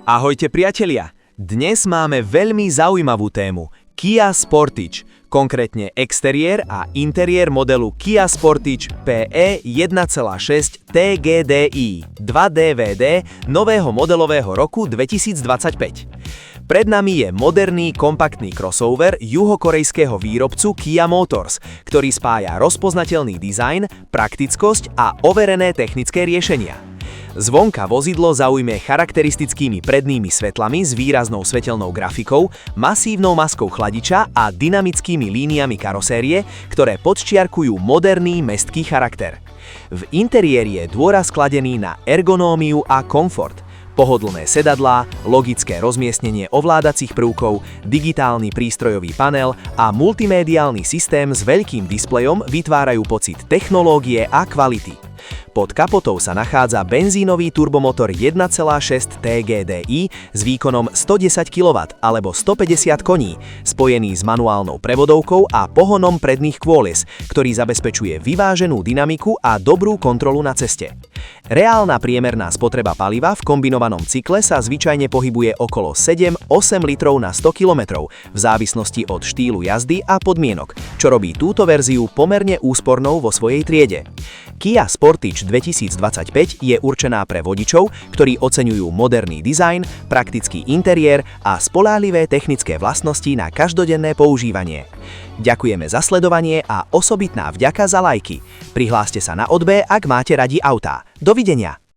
Ahojte priatelia! Dnes máme veľmi zaujímavú tému – Kia Sportage, konkrétne exteriér a interiér modelu Kia Sportage PE 1.6 TGDI 2DVD nového modelového roku 2025. Pred nami je moderný kompaktný crossover juhokorejského výrobcu Kia Motors, ktorý spája rozpoznateľný dizajn, praktickosť a overené technické riešenia. Zvonka vozidlo zaujme charakteristickými prednými svetlami s výraznou svetelnou grafikou, masívnou maskou chladiča a dynamickými líniami karosérie, ktoré podčiarkujú moderný mestský charakter. V interiéri je dôraz kladený na ergonómiu a komfort. Pohodlné sedadlá, logické rozmiestnenie ovládacích prvkov, digitálny prístrojový panel a multimédiálny systém s veľkým displejom vytvárajú pocit technológie a kvality. Pod kapotou sa nachádza benzínový turbomotor 1.6 TGDI s výkonom 110 kW alebo 150 koní, spojený s manuálnou prevodovkou a pohonom predných kôlies, ktorý zabezpečuje vyváženú dynamiku a dobrú kontrolu na ceste. Reálna priemerná spotreba paliva v kombinovanom cykle sa zvyčajne pohybuje okolo 7-8 litrov na 100 km v závislosti od štýlu jazdy a podmienok, čo robí túto verziu pomerne úspornou vo svojej triede. Kia Sportage 2025 je určená pre vodičov, ktorí oceňujú moderný dizajn, praktický interiér a spoľahlivé technické vlastnosti na každodenné používanie. Ďakujeme za sledovanie a osobitná vďaka za lajky. Prihláste sa na odbe, ak máte radi autá. Dovidenia!